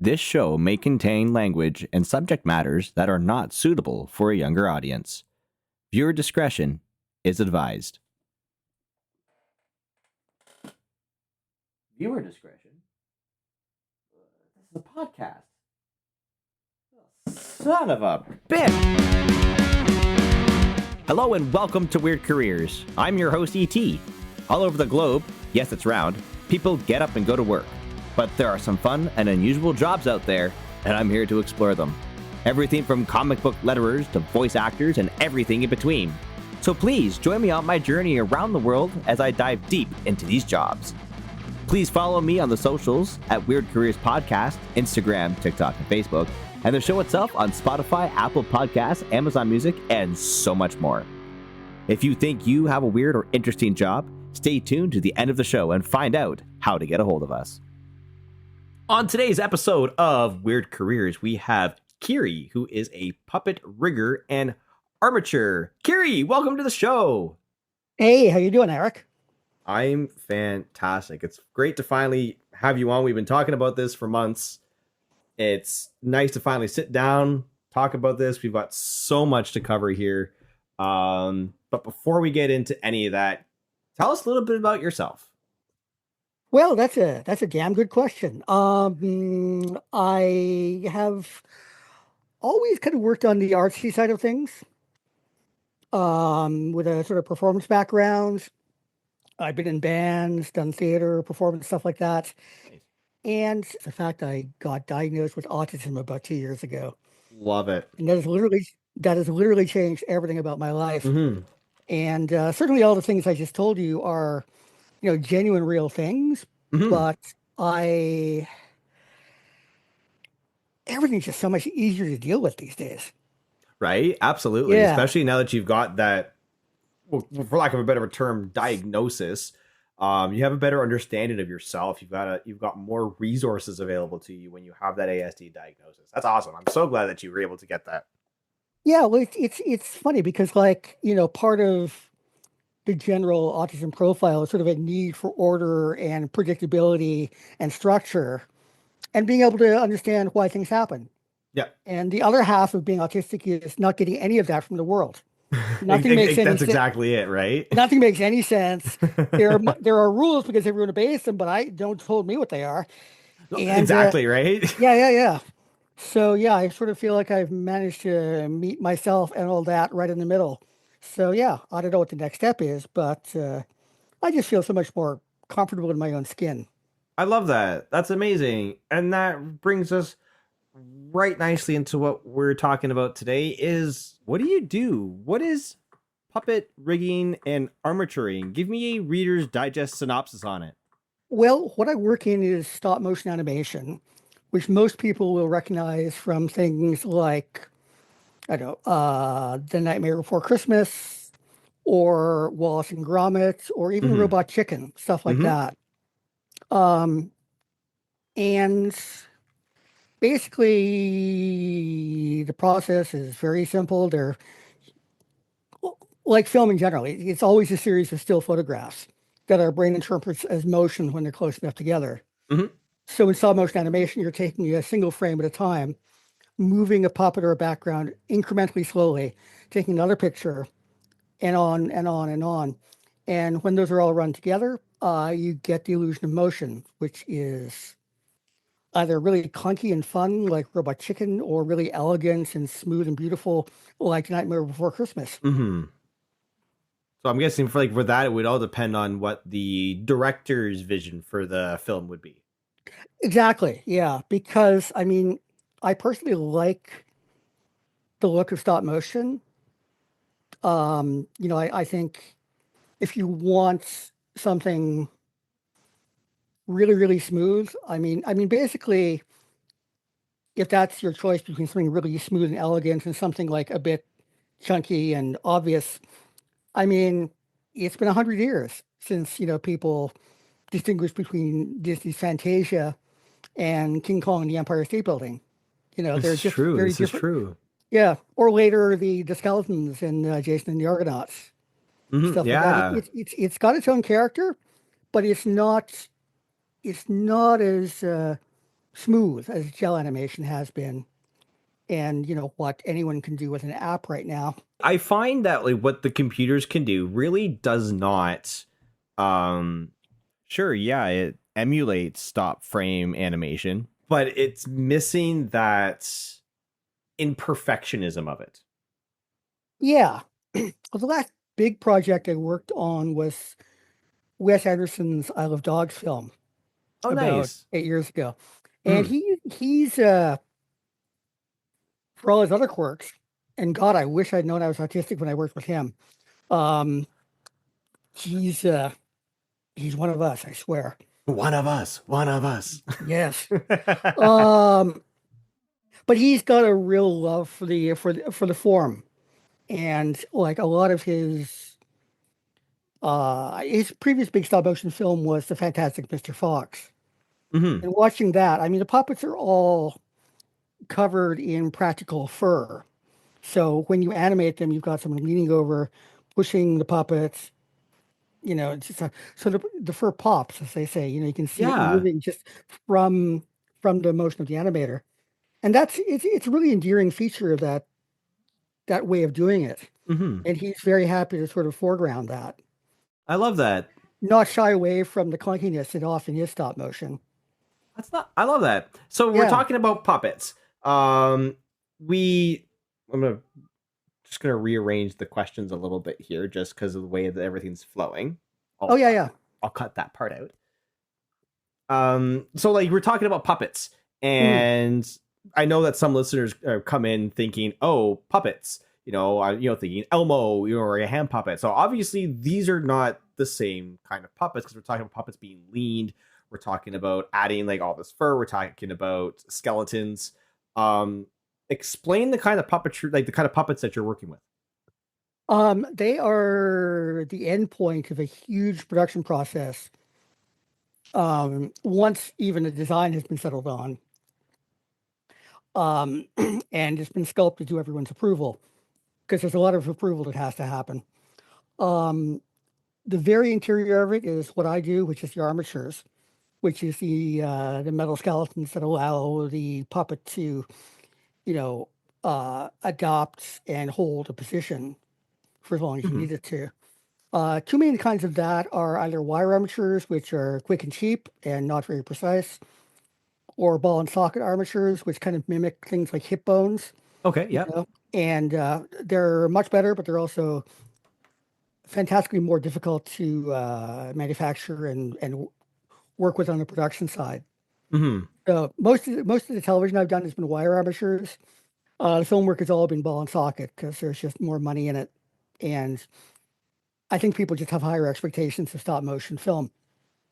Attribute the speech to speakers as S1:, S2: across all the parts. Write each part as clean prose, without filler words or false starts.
S1: This show may contain language and subject matters that are not suitable for a younger audience. Viewer discretion is advised. Viewer discretion? This is a podcast. Son of a bitch! Hello and welcome to Weird Careers. I'm your host, E.T. All over the globe, yes, it's round, people get up and go to work. But there are some fun and unusual jobs out there, and I'm here to explore them. Everything from comic book letterers to voice actors and everything in between. So please join me on my journey around the world as I dive deep into these jobs. Please follow me on the socials at Weird Careers Podcast, Instagram, TikTok, and Facebook, and the show itself on Spotify, Apple Podcasts, Amazon Music, and so much more. If you think you have a weird or interesting job, stay tuned to the end of the show and find out how to get a hold of us. On today's episode of Weird Careers, we have Keary, who is a puppet rigger and armature. Keary, welcome to the show.
S2: Hey, how you doing, Eric?
S1: I'm fantastic. It's great to finally have you on. We've been talking about this for months. It's nice to finally sit down, talk about this. We've got so much to cover here. But before we get into any of that, tell us a little bit about yourself.
S2: Well, that's a damn good question. I have always kind of worked on the artsy side of things, with a sort of performance background. I've been in bands, done theater, performance, stuff like that.
S1: Nice.
S2: And the fact I got diagnosed with autism about 2 years ago.
S1: Love it.
S2: And that has literally changed everything about my life.
S1: Mm-hmm.
S2: And certainly all the things I just told you are, genuine, real things.
S1: Mm-hmm.
S2: But everything's just so much easier to deal with these days.
S1: Right? Absolutely.
S2: Yeah.
S1: Especially now that you've got that, well, for lack of a better term, diagnosis. You have a better understanding of yourself. You've got more resources available to you when you have that ASD diagnosis. That's awesome. I'm so glad that you were able to get that.
S2: Yeah, well, it's funny because, part of the general autism profile is sort of a need for order and predictability and structure and being able to understand why things happen.
S1: Yeah.
S2: And the other half of being autistic is not getting any of that from the world. Nothing makes any
S1: That's exactly it, right?
S2: Nothing makes any sense. There are rules because everyone obeys them, but don't told me what they are. And,
S1: exactly, right?
S2: Yeah. So yeah, I sort of feel like I've managed to meet myself and all that right in the middle. So yeah, I don't know what the next step is, but I just feel so much more comfortable in my own skin.
S1: I love that. That's amazing. And that brings us right nicely into what we're talking about today is, what do you do? What is puppet rigging and armaturing? Give me a Reader's Digest synopsis on it.
S2: Well, what I work in is stop motion animation, which most people will recognize from things like, The Nightmare Before Christmas, or Wallace and Gromit, or even
S1: Mm-hmm.
S2: Robot Chicken, stuff like
S1: Mm-hmm.
S2: that. And basically, the process is very simple. They're like film in general. It's always a series of still photographs that our brain interprets as motion when they're close enough together.
S1: Mm-hmm.
S2: So in stop motion animation, you're taking a single frame at a time, moving a puppet or a background incrementally slowly, taking another picture, and on and on and on. And when those are all run together, you get the illusion of motion, which is either really clunky and fun, like Robot Chicken, or really elegant and smooth and beautiful, like Nightmare Before Christmas.
S1: Mm-hmm. So I'm guessing for that, it would all depend on what the director's vision for the film would be.
S2: Exactly, yeah. Because, I personally like the look of stop motion. I think if you want something really, really smooth, basically, if that's your choice between something really smooth and elegant and something like a bit chunky and obvious, it's been 100 years since, people distinguished between Disney's Fantasia and King Kong and the Empire State Building. They're
S1: This is
S2: just
S1: true.
S2: very
S1: This is
S2: different.
S1: true.
S2: Yeah, or later the skeletons in Jason and the Argonauts,
S1: Mm-hmm.
S2: stuff
S1: Yeah.
S2: like that. It's got its own character, but it's not as smooth as gel animation has been, and what anyone can do with an app right now.
S1: I find that like what the computers can do really does not um sure, yeah, it emulates stop frame animation, but it's missing that imperfectionism of it.
S2: Yeah. Well, the last big project I worked on was Wes Anderson's Isle of Dogs film
S1: Oh,
S2: about
S1: nice.
S2: 8 years ago. And
S1: Mm.
S2: he's for all his other quirks, and God, I wish I'd known I was autistic when I worked with him. Um, he's he's one of us, I swear.
S1: One of us, one of us.
S2: Yes. Um, but he's got a real love for the form, and like a lot of his previous big stop motion film was The Fantastic Mr. Fox.
S1: Hmm.
S2: And watching that, I mean, the puppets are all covered in practical fur. So when you animate them, you've got someone leaning over, pushing the puppets. It's just so the fur pops, as they say. You can see it
S1: Yeah.
S2: moving just from from the motion of the animator, and it's a really endearing feature of that way of doing it.
S1: Hmm.
S2: And he's very happy to sort of foreground that,
S1: I love that.
S2: not shy away from the clunkiness that often is stop motion.
S1: That's not. I love that. So we're
S2: Yeah.
S1: talking about puppets. We. I'm gonna just gonna rearrange the questions a little bit here, just because of the way that everything's flowing.
S2: Oh
S1: I'll
S2: yeah, yeah.
S1: I'll cut that part out. So like we're talking about puppets,
S2: Mhm.
S1: and I know that some listeners come in thinking, "Oh, puppets," thinking Elmo, or a hand puppet. So obviously, these are not the same kind of puppets because we're talking about puppets being leaned. We're talking about adding like all this fur. We're talking about skeletons. Um, Explain the kind of puppetry, like the kind of puppets that you're working with.
S2: They are the end point of a huge production process. Once even the design has been settled on, um, and it's been sculpted to everyone's approval, because there's a lot of approval that has to happen. Um, the very interior of it is what I do, which is the armatures, which is the metal skeletons that allow the puppet to, you know, adopt and hold a position for as long as you
S1: Mm-hmm.
S2: need it to. Two main kinds of that are either wire armatures, which are quick and cheap and not very precise, or ball and socket armatures, which kind of mimic things like hip bones,
S1: Okay.
S2: you
S1: Yep.
S2: know. And they're much better, but they're also fantastically more difficult to manufacture and work with on the production side.
S1: Mm-hmm.
S2: So most of the television I've done has been wire armatures. The film work has all been ball and socket because there's just more money in it, and I think people just have higher expectations of stop motion film,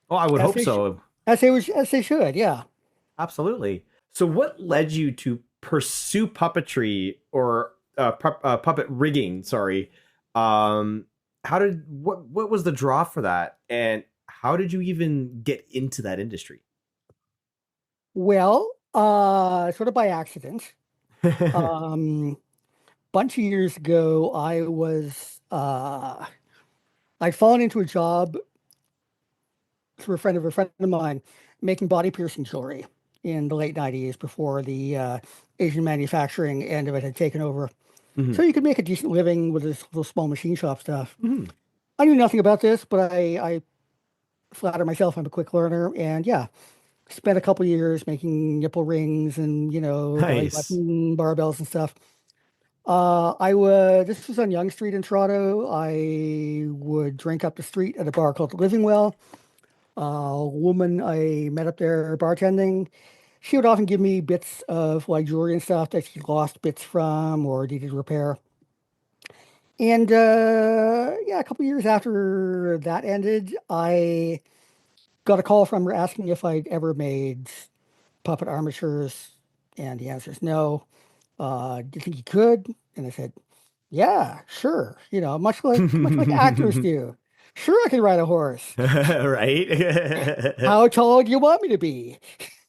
S1: Oh, I would
S2: as
S1: hope
S2: they sh-
S1: so.
S2: as they should. Yeah.
S1: Absolutely. So, what led you to pursue puppetry or puppet rigging? Sorry. Um, what was the draw for that, and how did you even get into that industry?
S2: Well, sort of by accident. Um, Bunch of years ago, I'd fallen into a job through a friend of mine making body piercing jewelry in the late 90s before the Asian manufacturing end of it had taken over.
S1: Hmm.
S2: So you could make a decent living with this little small machine shop stuff.
S1: Hmm.
S2: I knew nothing about this, but I flatter myself I'm a quick learner. And yeah, spent a couple years making nipple rings and, belly
S1: Nice.
S2: button barbells and stuff. This was on Yonge Street in Toronto. I would drink up the street at a bar called the Living Well. A woman I met up there bartending, she would often give me bits of like jewelry and stuff that she lost bits from or needed repair. And yeah, a couple years after that ended, I got a call from her asking if I'd ever made puppet armatures, and the answer is no. Do you think you could? And I said, yeah, sure. Much like actors do. Sure, I can ride a horse.
S1: Right.
S2: How tall do you want me to be?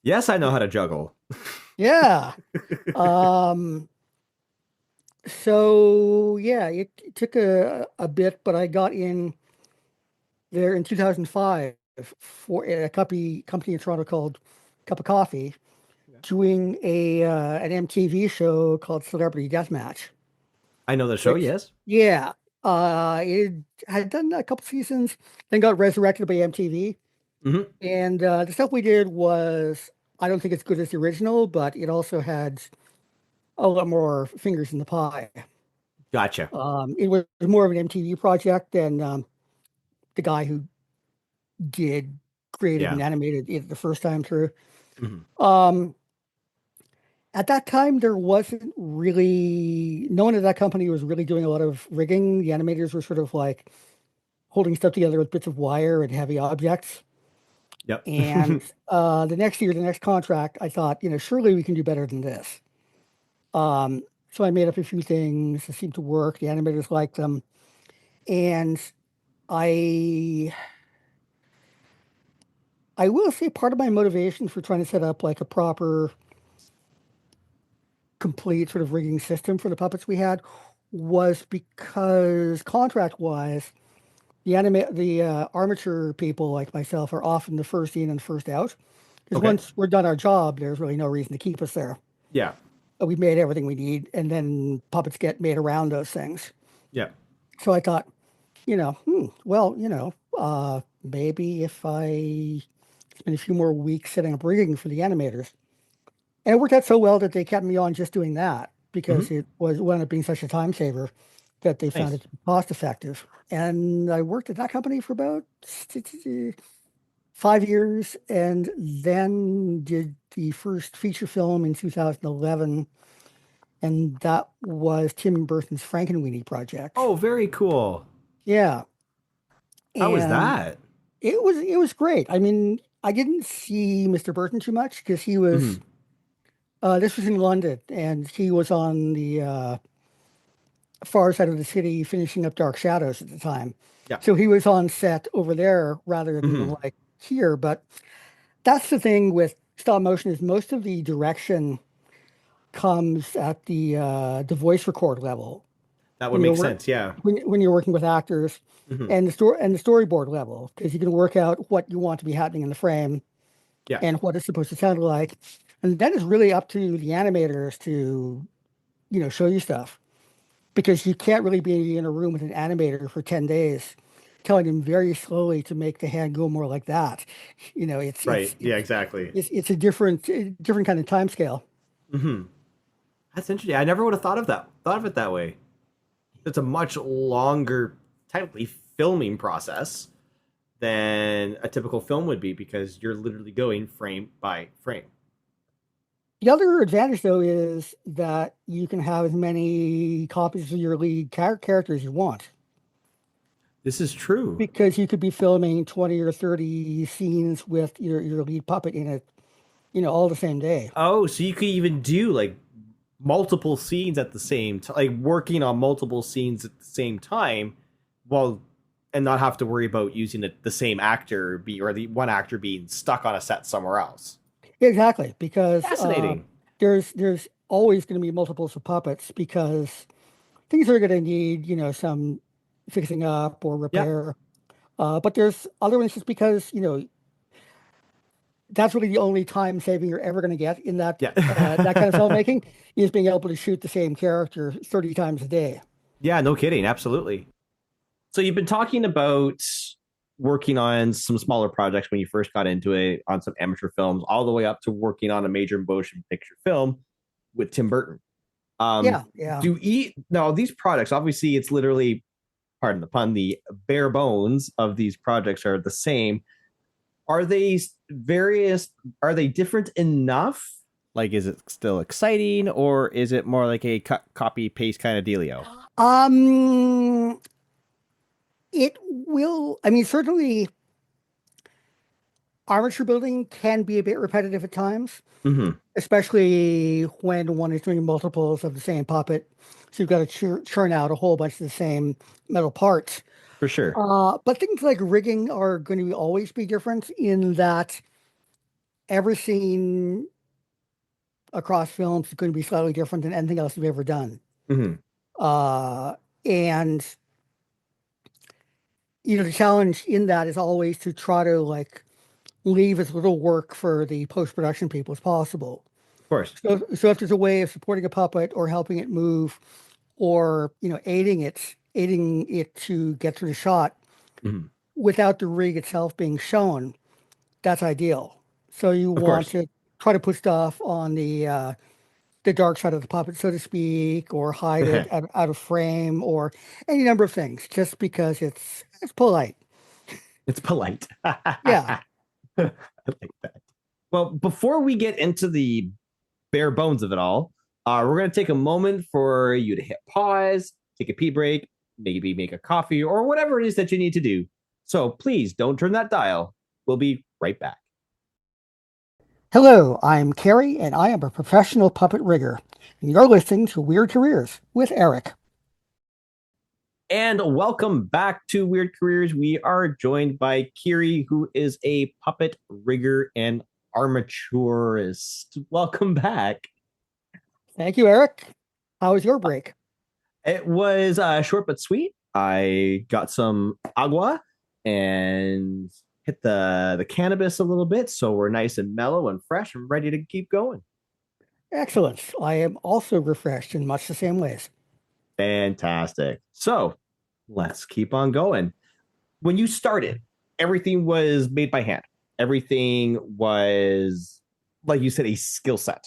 S1: Yes, I know how to juggle.
S2: Yeah. Um, so yeah, it took a bit, but I got in there in 2005 for a company in Toronto called Cup of Coffee. doing an MTV show called Celebrity Deathmatch,
S1: I know the show,
S2: which,
S1: yes.
S2: yeah, it had done a couple seasons, then got resurrected by MTV.
S1: Hmm.
S2: And the stuff we did was, I don't think it's good as the original, but it also had a lot more fingers in the pie.
S1: Gotcha.
S2: It was more of an MTV project than the guy who did created
S1: Yeah.
S2: and animated it the first time through.
S1: Hmm.
S2: Um, at that time, there wasn't really, no one at that company was really doing a lot of rigging. The animators were sort of like holding stuff together with bits of wire and heavy objects.
S1: Yep.
S2: And the next year, the next contract, I thought, surely we can do better than this. So I made up a few things that seemed to work. The animators liked them. And I I will say part of my motivation for trying to set up like a proper, complete sort of rigging system for the puppets we had was because contract wise, the armature people like myself are often the first in and first out. Because
S1: Okay.
S2: once we're done our job, there's really no reason to keep us there.
S1: Yeah.
S2: We've made everything we need, and then puppets get made around those things.
S1: Yeah.
S2: So I thought, well, maybe if I spend a few more weeks setting up rigging for the animators. And it worked out so well that they kept me on just doing that because
S1: Hmm.
S2: it was wound up being such a time saver that they found it
S1: Nice.
S2: to be cost effective. And I worked at that company for about 5 years and then did the first feature film in 2011. And that was Tim Burton's Frankenweenie project.
S1: Oh, very cool.
S2: Yeah.
S1: How was
S2: And
S1: that?
S2: it was great. I mean, I didn't see Mr. Burton too much because
S1: Hmm.
S2: this was in London and he was on the far side of the city finishing up Dark Shadows at the time.
S1: Yeah.
S2: So he was on set over there rather than
S1: Hmm.
S2: like here. But that's the thing with stop motion is most of the direction comes at the voice record level
S1: That would
S2: when you're
S1: make
S2: work
S1: sense. Yeah.
S2: when you're working with actors
S1: Hmm.
S2: and the storyboard level because you can work out what you want to be happening in the frame
S1: Yeah.
S2: and what it's supposed to sound like. And that is really up to the animators to, show you stuff because you can't really be in a room with an animator for 10 days telling him very slowly to make the hand go more like that. You know, it's
S1: Right.
S2: it's
S1: Yeah,
S2: it's
S1: exactly.
S2: it's a different kind of time scale.
S1: Hmm. That's interesting. I never would have thought of it that way. It's a much longer, technically, filming process than a typical film would be because you're literally going frame by frame.
S2: The other advantage though is that you can have as many copies of your lead characters you want
S1: This is true.
S2: because you could be filming 20 or 30 scenes with your lead puppet in it, all the same day.
S1: Oh, so you could even do like multiple scenes at the same time, like working on multiple scenes at the same time, while and not have to worry about using the same actor be or the one actor being stuck on a set somewhere else.
S2: Exactly, because
S1: Fascinating.
S2: there's always going to be multiples of puppets because things are going to need, some fixing up or
S1: Yeah.
S2: repair. But there's other ones just because, that's really the only time saving you're ever going to get in that kind of
S1: Yeah.
S2: filmmaking is being able to shoot the same character 30 times a day.
S1: Yeah, no kidding. Absolutely. So you've been talking about working on some smaller projects when you first got into it, on some amateur films, all the way up to working on a major motion picture film with Tim Burton. Um,
S2: Yeah, yeah.
S1: do eat now these products? Obviously, it's literally, pardon the pun, the bare bones of these projects are the same. Are they various? Are they different enough? Like, is it still exciting, or is it more like a copy paste kind of dealio?
S2: Um, it will, I mean, certainly armature building can be a bit repetitive at times,
S1: Mm-hmm.
S2: especially when one is doing multiples of the same puppet. So you've got to churn out a whole bunch of the same metal parts.
S1: For sure.
S2: But things like rigging are going to always be different in that every scene across films is going to be slightly different than anything else you've ever done.
S1: Mm-hmm.
S2: Uh, and the challenge in that is always to try to like leave as little work for the post production people as possible.
S1: course.
S2: So if there's a way of supporting a puppet or helping it move, or aiding it to get through the shot
S1: Mhm.
S2: without the rig itself being shown, that's ideal. So you
S1: Of
S2: want
S1: course.
S2: to try to put stuff on the dark side of the puppet, so to speak, or hide it out of frame, or any number of things, just because it's polite.
S1: It's polite.
S2: Yeah.
S1: I like that. Well, before we get into the bare bones of it all, we're going to take a moment for you to hit pause, take a pee break, maybe make a coffee, or whatever it is that you need to do. So please don't turn that dial. We'll be right back.
S2: Hello, I'm Keary, and I am a professional puppet rigger. And you're listening to Weird Careers with Eric.
S1: And welcome back to Weird Careers. We are joined by Keary, who is a puppet rigger and armaturist. Welcome back.
S2: Thank you, Eric. How was your break?
S1: It was short but sweet. I got some agua and hit the cannabis a little bit, so we're nice and mellow and fresh and ready to keep going.
S2: Excellent. I am also refreshed in much the same ways.
S1: Fantastic. So let's keep on going. When you started, everything was made by hand. Everything was, like you said, a skill set.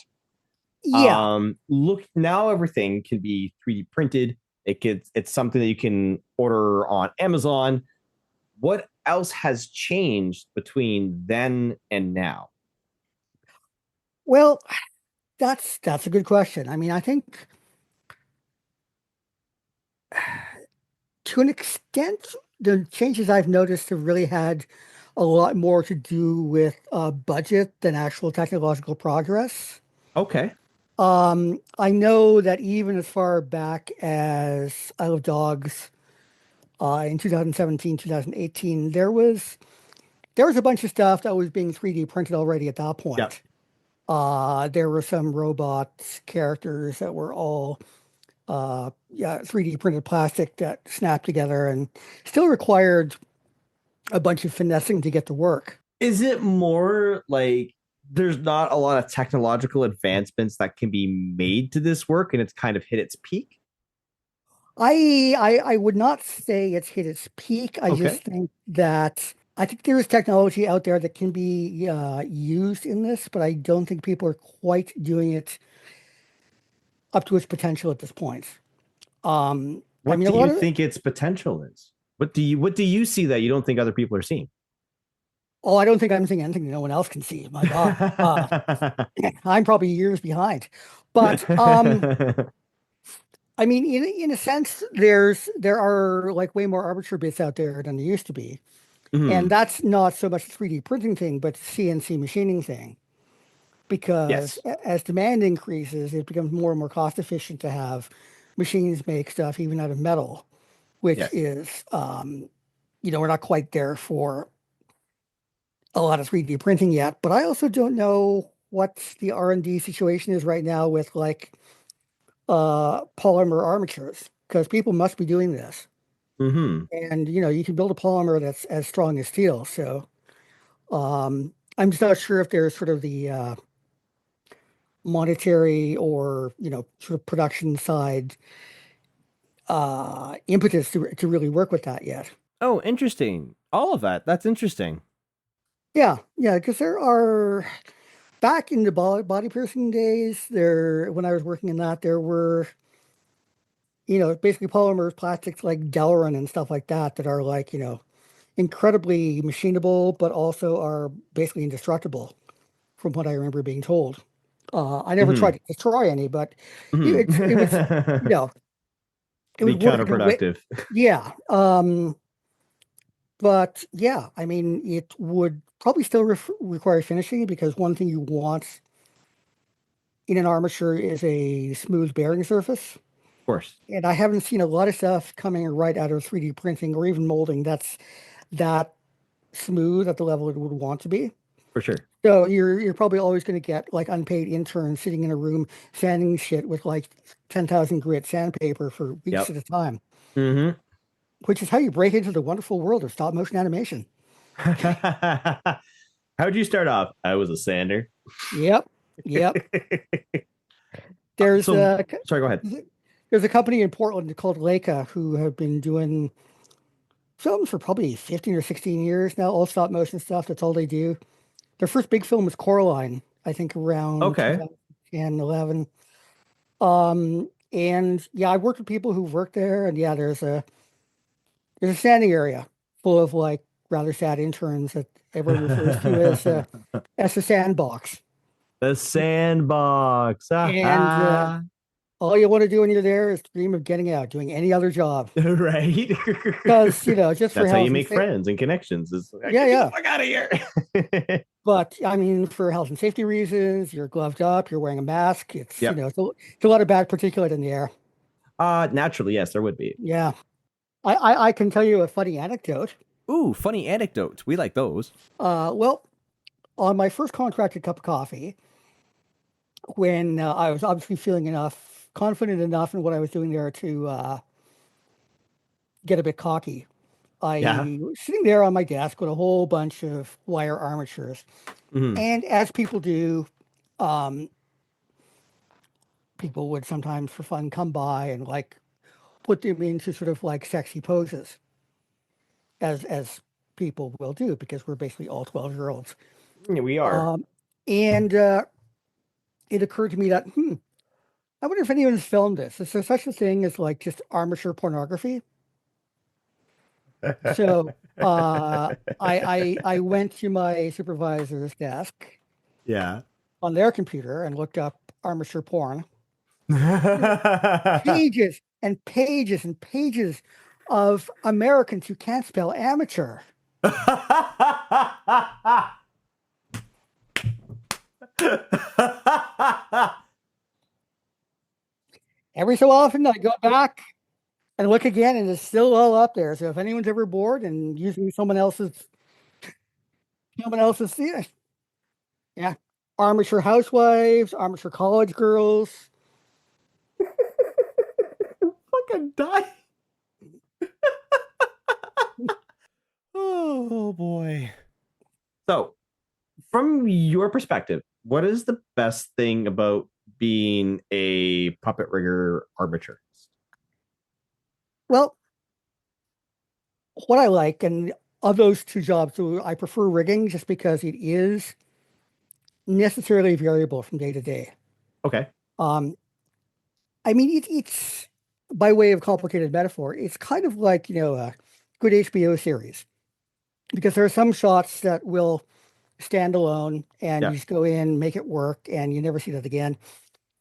S2: Yeah.
S1: Look, now everything can be 3D printed. It's something that you can order on Amazon. What else has changed between then and now?
S2: Well, that's a good question. I mean, I think to an extent, the changes I've noticed have really had a lot more to do with budget than actual technological progress.
S1: Okay.
S2: I know that even as far back as Isle of Dogs in 2017, 2018, there was a bunch of stuff that was being 3D printed already at that
S1: Yep.
S2: point. There were some robot characters that were all yeah, 3D printed plastic that snapped together and still required a bunch of finessing to get to work.
S1: Is it more like there's not a lot of technological advancements that can be made to this work and it's kind of hit its peak?
S2: I would not say it's hit its peak.
S1: Okay.
S2: I think there is technology out there that can be used in this, but I don't think people are quite doing it up to its potential at this point. I
S1: What
S2: mean, a
S1: do
S2: lot
S1: you
S2: of
S1: think its potential is? What do you see that you don't think other people are seeing?
S2: oh, I don't think I'm seeing anything that no one else can see. My God, I'm probably years behind. But I mean, in a sense, there are like way more armature bits out there than there used to be. And
S1: Mhm.
S2: that's not so much a 3D printing thing, but CNC machining thing. Because
S1: Yes.
S2: as demand increases, it becomes more and more cost efficient to have machines make stuff even out of metal, which
S1: Yes.
S2: is, we're not quite there for a lot of 3D printing yet. But I also don't know what the R&D situation is right now with like polymer armatures, because people must be doing this.
S1: Hmm.
S2: And you can build a polymer that's as strong as steel. So I'm just not sure if there's sort of the monetary or sort of production side impetus to really work with that yet.
S1: Oh, interesting. All of that. That's interesting.
S2: Yeah, yeah, because there are back in the body piercing days, there when I was working in that, there were basically polymers, plastics like Delrin and stuff like that that are like incredibly machinable, but also are basically indestructible, from what I remember being told. I never tried
S1: Hmm.
S2: to destroy any, but
S1: Hmm.
S2: it was you know it was
S1: Be
S2: worth it.
S1: counterproductive.
S2: Yeah. But yeah, I mean, it would probably still require finishing because one thing you want in an armature is a smooth bearing surface.
S1: Of course.
S2: And I haven't seen a lot of stuff coming right out of 3D printing or even molding that's that smooth at the level it would want to be.
S1: For sure.
S2: So you're probably always going to get like unpaid interns sitting in a room sanding shit with like 10,000 grit sandpaper for weeks
S1: Yep.
S2: at a time,
S1: Hmm.
S2: which is how you break into the wonderful world of stop motion animation.
S1: How'd you start off? I was a sander.
S2: Yep. Yep. There's
S1: So,
S2: a
S1: sorry, go ahead.
S2: there's a company in Portland called Leica who have been doing films for probably 15 or 16 years now, all stop motion stuff. That's all they do. Their first big film was Coraline, I think around
S1: Okay.
S2: 2010, 11. And yeah, I worked with people who worked there, and yeah, there's a standing area full of like rather sad interns that everyone refers to as the sandbox.
S1: The sandbox.
S2: And
S1: Ah,
S2: all you want to do when you're there is dream of getting out, doing any other job.
S1: right.
S2: Because, just for
S1: That's how you
S2: health and
S1: make
S2: safety.
S1: friends and connections. Is I
S2: Yeah,
S1: gotta get the
S2: yeah.
S1: fuck out of here.
S2: But I mean, for health and safety reasons, you're gloved up, you're wearing a mask. It's,
S1: Yep.
S2: it's a lot of bad particulate in the air.
S1: Naturally, yes, there would be.
S2: Yeah. I can tell you a funny anecdote.
S1: Ooh, funny anecdotes. We like those.
S2: Well, on my first contracted cup of coffee, when I was obviously feeling confident enough in what I was doing there to get a bit cocky,
S1: Yeah.
S2: I was sitting there on my desk with a whole bunch of wire armatures.
S1: Mhm.
S2: And as people do, um, people would sometimes for fun come by and like put them into sort of like sexy poses, as people will do because we're basically all 12-year-olds.
S1: Yeah, we are.
S2: And it occurred to me that, I wonder if anyone's filmed this. Is there such a thing as like just armature pornography? So I went to my supervisor's desk
S1: Yeah.
S2: on their computer and looked up armature porn. Pages and pages and pages of Americans who can't spell amateur. Every so often I go back and look again and it's still all up there. So if anyone's ever bored and using someone else's theater, yeah. Armature housewives, armature college girls.
S1: Fucking die. Oh boy. So, from your perspective, what is the best thing about being a puppet rigger armaturist?
S2: Well, what I like, and of those two jobs, so I prefer rigging just because it is necessarily variable from day to day.
S1: Okay.
S2: Um, I mean, it's by way of complicated metaphor, it's kind of like, a good HBO series because there are some shots that will stand alone and
S1: Yeah.
S2: you just go in, make it work, and you never see that again.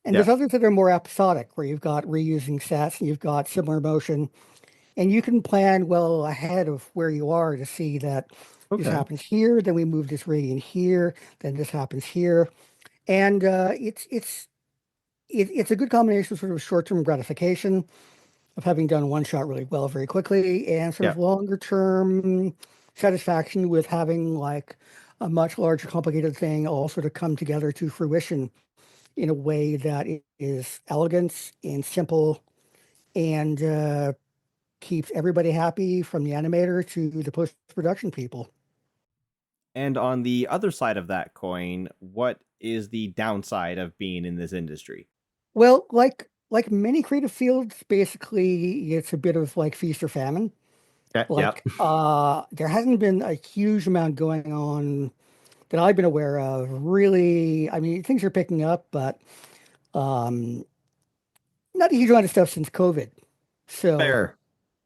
S2: And
S1: Yeah.
S2: there's others that are more episodic where you've got reusing sets and you've got similar motion and you can plan well ahead of where you are to see that this
S1: Okay.
S2: happens here, then we move this rig in here, then this happens here. And it's a good combination of sort of short-term gratification of having done one shot really well very quickly and sort
S1: Yeah.
S2: of longer term satisfaction with having like a much larger complicated thing all sort of come together to fruition in a way that it is elegant and simple and keeps everybody happy from the animator to the post-production people.
S1: And on the other side of that coin, what is the downside of being in this industry?
S2: Well, like many creative fields, basically it's a bit of like feast or famine.
S1: Yeah. Yeah.
S2: Like there hasn't been a huge amount going on that I've been aware of. Really, I mean, things are picking up, but um, not a huge amount of stuff since COVID. So,
S1: Fair.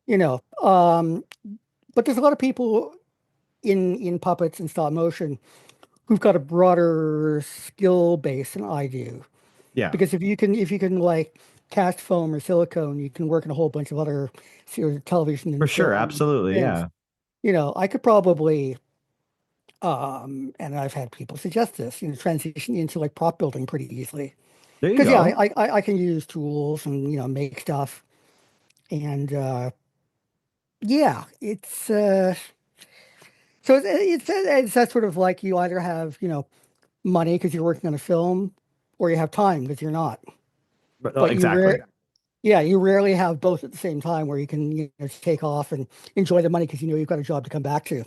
S2: you know, um, but there's a lot of people in puppets and stop motion who've got a broader skill base than I do.
S1: Yeah.
S2: Because if you can like cast foam or silicone, you can work in a whole bunch of other sort of television
S1: For
S2: and
S1: sure.
S2: film
S1: Absolutely.
S2: things.
S1: Yeah.
S2: I could probably and I've had people suggest this, transition into like prop building pretty easally.
S1: There you
S2: Because yeah,
S1: go.
S2: I can use tools and make stuff. And yeah, it's that sort of like you either have, money because you're working on a film or you have time because you're not. But
S1: Exactly.
S2: you rarely have both at the same time where you can just take off and enjoy the money because you've got a job to come back to.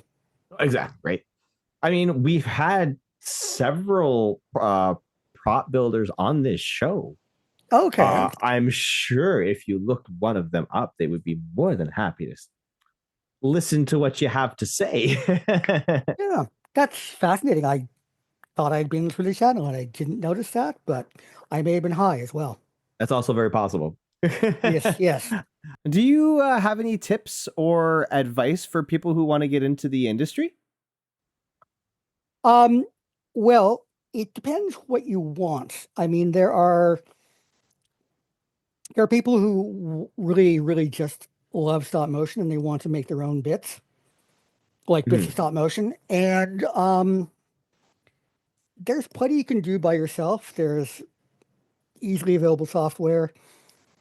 S1: Exactly. Right. I mean, we've had several prop builders on this show.
S2: Okay.
S1: I'm sure if you looked one of them up, they would be more than happy to listen to what you have to say.
S2: Yeah, that's fascinating. I thought I'd been through the channel and I didn't notice that, but I may have been high as well.
S1: That's also very possible.
S2: Yes, yes.
S1: Do you have any tips or advice for people who want to get into the industry?
S2: Um, well, it depends what you want. I mean, there are people who really, really just love stop motion and they want to make their own bits, like bits of
S1: Mhm.
S2: stop motion. And there's plenty you can do by yourself. There's easily available software.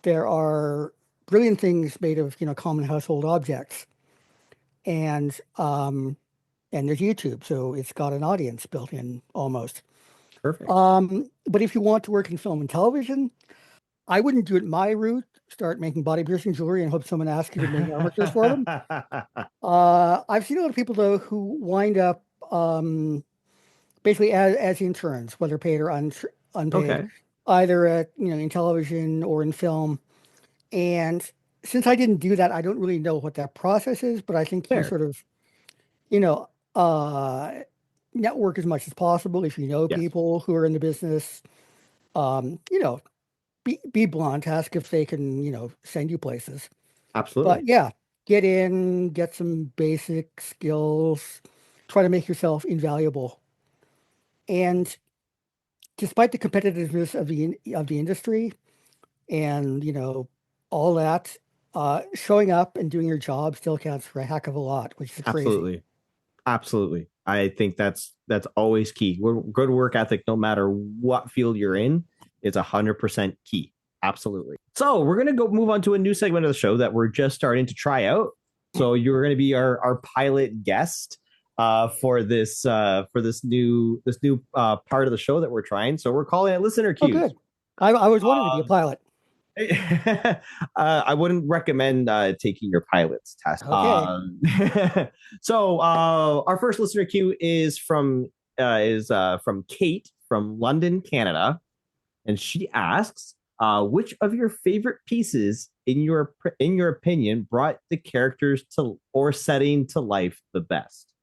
S2: There are brilliant things made of, common household objects. And and there's YouTube, so it's got an audience built in almost.
S1: Perfect.
S2: But if you want to work in film and television, I wouldn't do it my route. Start making body piercing jewelry and hope someone asks you to make armatures for them. I've seen a lot of people though who wind up basically as interns, whether paid or unpaid,
S1: Okay.
S2: either at in television or in film. And since I didn't do that, I don't really know what that process is. But I think you
S1: Fair.
S2: sort of you know network as much as possible if you know
S1: Yes.
S2: people who are in the business. Um, you know, be blunt, ask if they can send you places. But
S1: Absolutely.
S2: yeah, get in, get some basic skills, try to make yourself invaluable. And despite the competitiveness of the industry and all that, showing up and doing your job still counts for a heck of a lot, which is crazy.
S1: Absolutely. Absolutely. I think that's always key. Good work ethic, no matter what field you're in, is 100% key. Absolutely. So we're gonna go move on to a new segment of the show that we're just starting to try out. So you're gonna be our pilot guest for this new part of the show that we're trying. So we're calling it listener
S2: Oh,
S1: cues.
S2: good. I was wanting to be a
S1: Um,
S2: pilot.
S1: I wouldn't recommend taking your pilot's test.
S2: Okay.
S1: So our first listener cue is from Kate from London, Canada, and she asks, "Which of your favorite pieces, in your opinion, brought the characters to or setting to life the best?"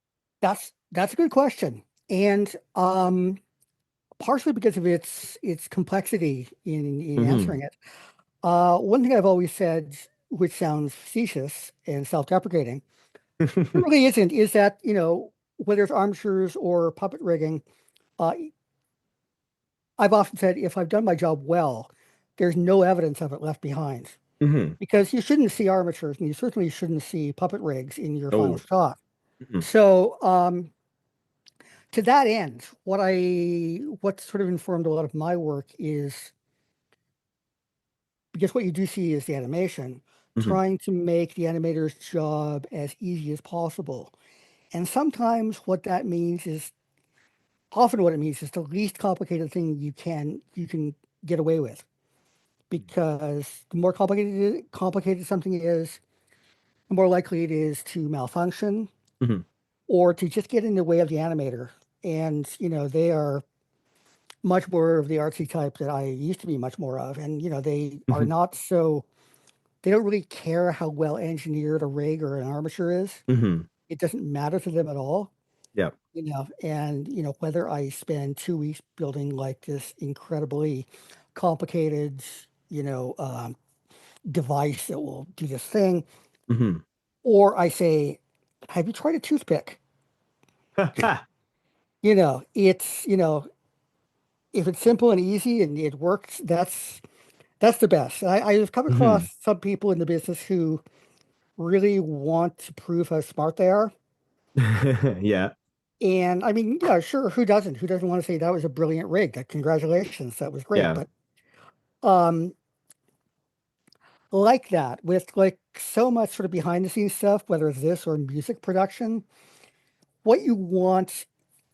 S2: That's a good question. And partially because of its complexity in
S1: Mm-hmm.
S2: answering it. One thing I've always said, which sounds facetious and self-deprecating, it really isn't, is that, whether it's armatures or puppet rigging, uh, I've often said if I've done my job well, there's no evidence of it left behind.
S1: Mm-hmm.
S2: Because you shouldn't see armatures and you certainly shouldn't see puppet rigs in your final
S1: Oh.
S2: shot.
S1: Mm-hmm.
S2: So, to that end, what sort of informed a lot of my work is because what you do see is the animation,
S1: Mm-hmm.
S2: trying to make the animator's job as easy as possible. And sometimes what that means is often what it means is the least complicated thing you can get away with. Because the more complicated something is, the more likely it is to malfunction
S1: Mm-hmm.
S2: or to just get in the way of the animator. And they are much more of the artsy type that I used to be much more of. And they are
S1: Mm-hmm.
S2: not so they don't really care how well engineered a rig or an armature is.
S1: Mm-hmm.
S2: It doesn't matter to them at all.
S1: Yeah.
S2: And whether I spend 2 weeks building like this incredibly complicated, you know, um, device that will do this thing,
S1: Mm-hmm.
S2: or I say, have you tried a toothpick? It's if it's simple and easy and it works, that's the best. I've come
S1: Mm-hmm.
S2: across some people in the business who really want to prove how smart they are.
S1: Yeah.
S2: And I mean, yeah, sure, who doesn't? Who doesn't want to say that was a brilliant rig? That congratulations, that was great.
S1: Yeah.
S2: But um, like that, with like so much sort of behind the scenes stuff, whether it's this or music production, what you want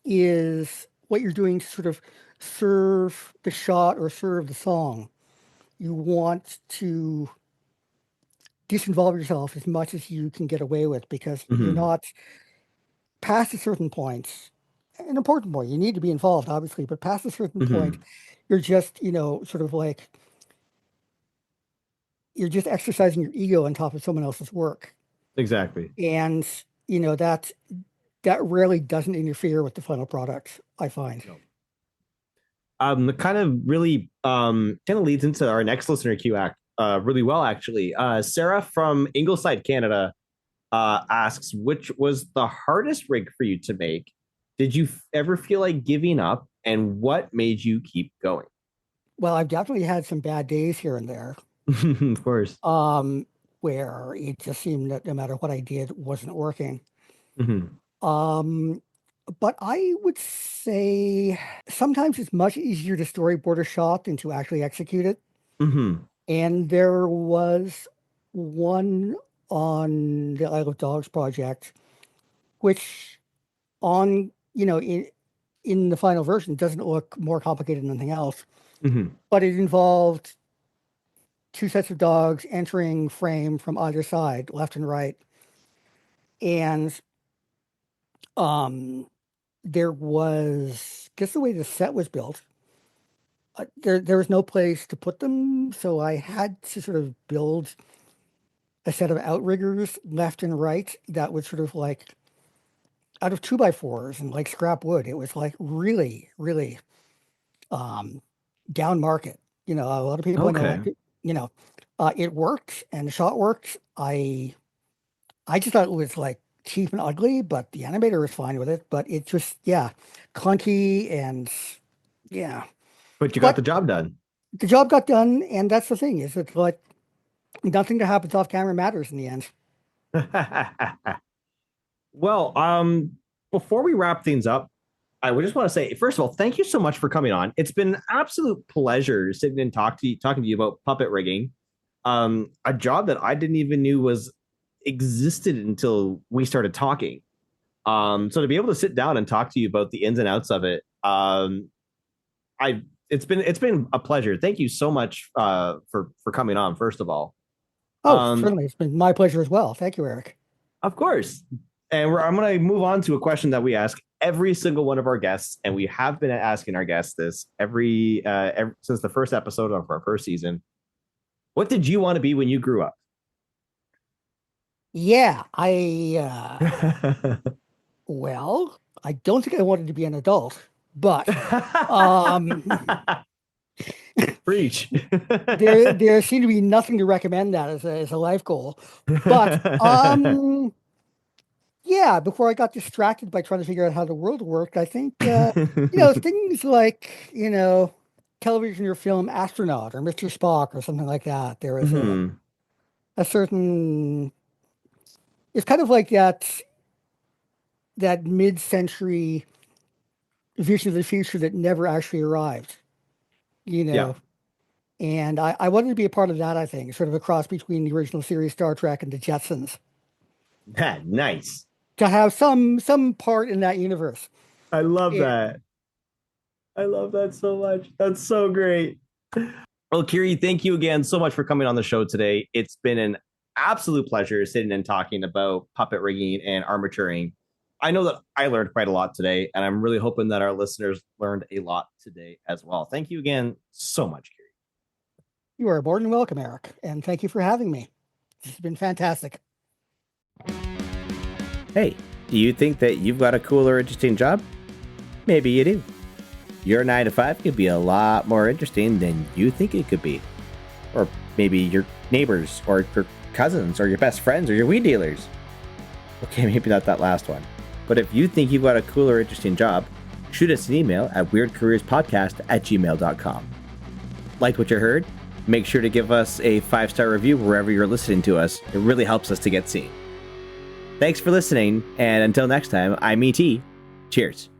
S2: is what you're doing to sort of serve the shot or serve the song. You want to disinvolve yourself as much as you can get away with because you're
S1: Mm-hmm.
S2: not past a certain point, an important point. You need to be involved, obviously, but past a certain point,
S1: Mm-hmm.
S2: you're just, sort of like you're just exercising your ego on top of someone else's work.
S1: Exactly.
S2: And, that rarely doesn't interfere with the final product, I find.
S1: No. Kind of really kind of leads into our next listener queue act really well, actually. Sarah from Ingleside, Canada, asks, which was the hardest rig for you to make? Did you ever feel like giving up, and what made you keep going?
S2: Well, I've definitely had some bad days here and there,
S1: Of course.
S2: where it just seemed that no matter what I did, it wasn't working.
S1: Mm-hmm.
S2: Um, but I would say sometimes it's much easier to storyboard a shot than to actually execute it.
S1: Mm-hmm.
S2: And there was one on the Isle of Dogs project, which on, in the final version doesn't look more complicated than anything else,
S1: Mm-hmm.
S2: but it involved two sets of dogs entering frame from either side, left and right. And um, there was just the way the set was built. There was no place to put them, so I had to sort of build a set of outriggers left and right that would sort of like out of 2x4s and like scrap wood. It was like really, really um, down market. A lot of people I know
S1: Okay.
S2: like it. It worked and the shot worked. I just thought it was like cheap and ugly, but the animator was fine with it. But it just, yeah, clunky and yeah.
S1: But you got the
S2: But
S1: job done.
S2: the job got done, and that's the thing is it's like nothing that happens off camera matters in the end.
S1: Well, before we wrap things up, I would just want to say, first of all, thank you so much for coming on. It's been an absolute pleasure sitting and talking to you about puppet rigging, a job that I didn't even knew was existed until we started talking. So to be able to sit down and talk to you about the ins and outs of it, it's been a pleasure. Thank you so much for coming on. First of all,
S2: Oh,
S1: um,
S2: certainly. It's been my pleasure as well. Thank you, Eric.
S1: of course. And I'm going to move on to a question that we ask every single one of our guests, and we have been asking our guests this every since the first episode of our first season. What did you want to be when you grew up?
S2: Yeah, well, I don't think I wanted to be an adult, but um,
S1: Preach.
S2: there seemed to be nothing to recommend that as a life goal. But yeah, before I got distracted by trying to figure out how the world worked, I think things like television or film Astronaut or Mr. Spock or something like that. There was
S1: Mhm.
S2: a certain. It's kind of like that mid-century vision of the future that never actually arrived, you
S1: Yeah.
S2: know. And I wanted to be a part of that, I think, sort of a cross between the original series Star Trek and the Jetsons,
S1: Nice.
S2: to have some part in that universe.
S1: I love
S2: And
S1: that. I love that so much. That's so great. Well, Keary, thank you again so much for coming on the show today. It's been an absolute pleasure sitting and talking about puppet rigging and armaturing. I know that I learned quite a lot today, and I'm really hoping that our listeners learned a lot today as well. Thank you again so much, Keary.
S2: you are more than welcome, Eric. And thank you for having me. This has been fantastic.
S1: Hey, do you think that you've got a cool or interesting job? Maybe you do. Your 9 to 5 could be a lot more interesting than you think it could be. Or maybe your neighbors, or your cousins, or your best friends, or your weed dealers. Okay, maybe not that last one. But if you think you've got a cool or interesting job, shoot us an email at weirdcareerspodcast@gmail.com. Liked what you heard? Make sure to give us a 5-star review wherever you're listening to us. It really helps us to get seen. Thanks for listening, and until next time, I'm ET. Cheers.